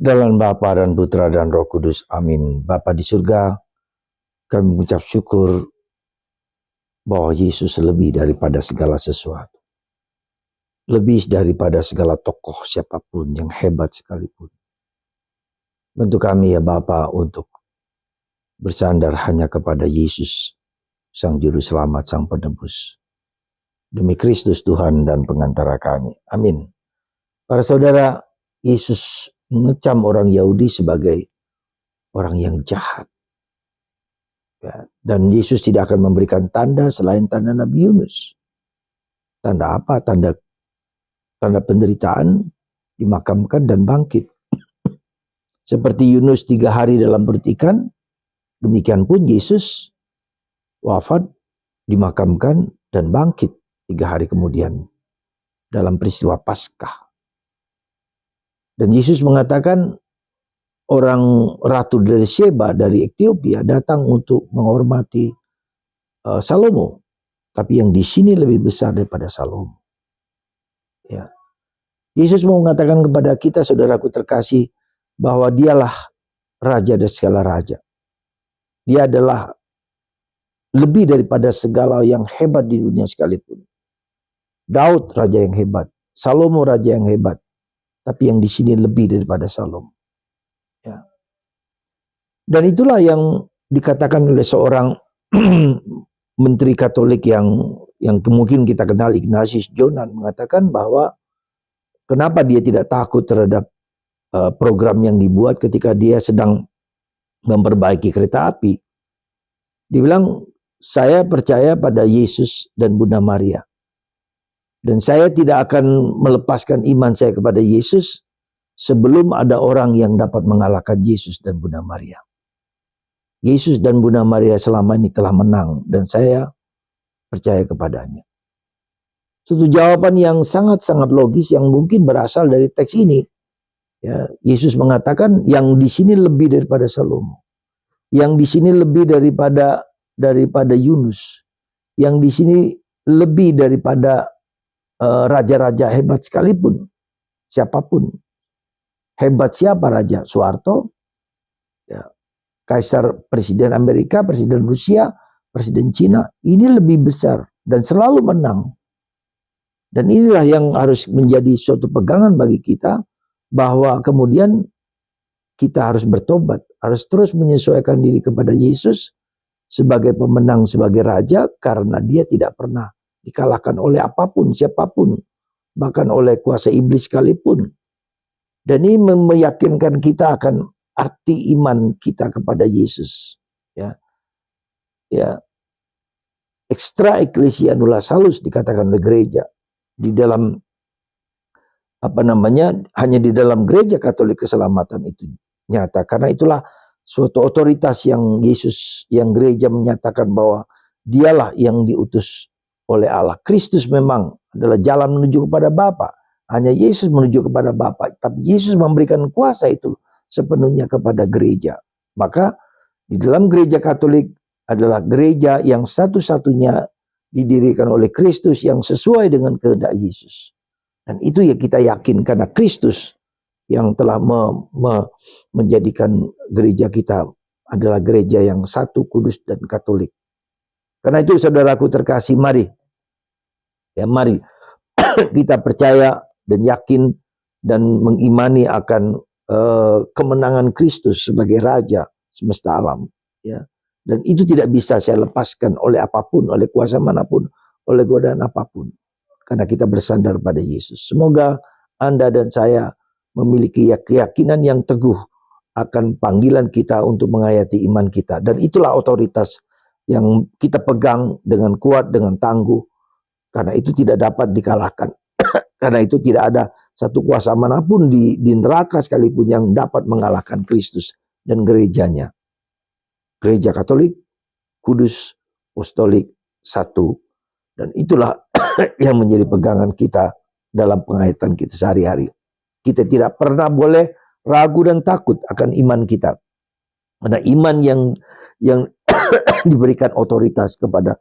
Dalam Bapa dan Putra dan Roh Kudus. Amin. Bapa di surga, kami mengucap syukur bahwa Yesus lebih daripada segala sesuatu. Lebih daripada segala tokoh siapapun yang hebat sekalipun. Bantu kami ya Bapa untuk bersandar hanya kepada Yesus, Sang Juru Selamat, Sang Penebus. Demi Kristus Tuhan dan pengantara kami. Amin. Para saudara, Yesus mengecam orang Yahudi sebagai orang yang jahat. Ya, dan Yesus tidak akan memberikan tanda selain tanda Nabi Yunus. Tanda apa? Tanda penderitaan, dimakamkan dan bangkit. Seperti Yunus 3 hari dalam perut ikan, demikian pun Yesus wafat, dimakamkan dan bangkit 3 hari kemudian dalam peristiwa Paskah. Dan Yesus mengatakan orang ratu dari Sheba dari Ethiopia datang untuk menghormati Salomo, tapi yang di sini lebih besar daripada Salomo. Ya. Yesus mau mengatakan kepada kita, saudaraku terkasih, bahwa dialah raja dari segala raja. Dia adalah lebih daripada segala yang hebat di dunia sekalipun. Daud raja yang hebat, Salomo raja yang hebat, tapi yang di sini lebih daripada Salomo. Ya. Dan itulah yang dikatakan oleh seorang menteri Katolik yang mungkin kita kenal, Ignatius Jonan, mengatakan bahwa kenapa dia tidak takut terhadap program yang dibuat ketika dia sedang memperbaiki kereta api. Dia bilang, saya percaya pada Yesus dan Bunda Maria. Dan saya tidak akan melepaskan iman saya kepada Yesus sebelum ada orang yang dapat mengalahkan Yesus dan Bunda Maria. Yesus dan Bunda Maria selama ini telah menang dan saya percaya kepadanya. Suatu jawaban yang sangat-sangat logis yang mungkin berasal dari teks ini. Ya, Yesus mengatakan yang di sini lebih daripada Salomo. Yang di sini lebih daripada Yunus. Yang di sini lebih daripada raja-raja hebat sekalipun. Siapapun. Hebat siapa raja? Soeharto. Ya. Kaisar, Presiden Amerika, Presiden Rusia, Presiden Cina. Ini lebih besar dan selalu menang. Dan inilah yang harus menjadi suatu pegangan bagi kita, bahwa kemudian kita harus bertobat, harus terus menyesuaikan diri kepada Yesus sebagai pemenang, sebagai raja, karena dia tidak pernah dikalahkan oleh apapun, siapapun, bahkan oleh kuasa iblis sekalipun. Dan ini meyakinkan kita akan arti iman kita kepada Yesus. Ya, extra ecclesia nulla salus dikatakan oleh gereja. Di dalam hanya di dalam gereja Katolik keselamatan itu nyata, karena itulah suatu otoritas yang Yesus, yang gereja menyatakan bahwa dialah yang diutus oleh Allah. Kristus memang adalah jalan menuju kepada Bapa, hanya Yesus menuju kepada Bapa, tapi Yesus memberikan kuasa itu sepenuhnya kepada gereja. Maka di dalam gereja Katolik adalah gereja yang satu-satunya didirikan oleh Kristus yang sesuai dengan kehendak Yesus. Dan itu ya kita yakin karena Kristus yang telah menjadikan gereja kita adalah gereja yang satu, kudus dan Katolik. Karena itu saudaraku terkasih, mari kita percaya dan yakin dan mengimani akan kemenangan Kristus sebagai Raja semesta alam. Ya. Dan itu tidak bisa saya lepaskan oleh apapun, oleh kuasa manapun, oleh godaan apapun. Karena kita bersandar pada Yesus. Semoga Anda dan saya memiliki keyakinan yang teguh akan panggilan kita untuk menghayati iman kita. Dan itulah otoritas yang kita pegang dengan kuat, dengan tangguh. Karena itu tidak dapat dikalahkan. Karena itu tidak ada satu kuasa manapun di neraka sekalipun yang dapat mengalahkan Kristus dan gerejanya. Gereja Katolik, kudus, apostolik, satu. Dan itulah yang menjadi pegangan kita dalam penghayatan kita sehari-hari. Kita tidak pernah boleh ragu dan takut akan iman kita. Karena iman yang diberikan otoritas kepada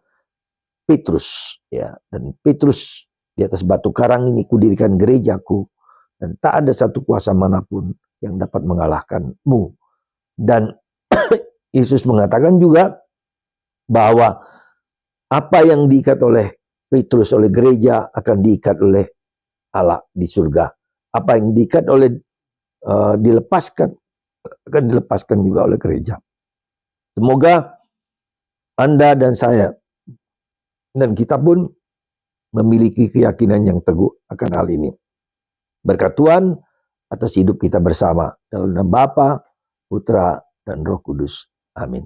Petrus. Ya. Dan Petrus, di atas batu karang ini kudirikan gerejaku. Dan tak ada satu kuasa manapun yang dapat mengalahkanmu. Dan Yesus mengatakan juga bahwa apa yang diikat oleh Petrus oleh gereja akan diikat oleh Allah di surga. Apa yang diikat oleh dilepaskan akan dilepaskan juga oleh gereja. Semoga Anda dan saya dan kita pun memiliki keyakinan yang teguh akan hal ini. Berkat Tuhan atas hidup kita bersama dalam nama Bapa, Putra, dan Roh Kudus. Amin.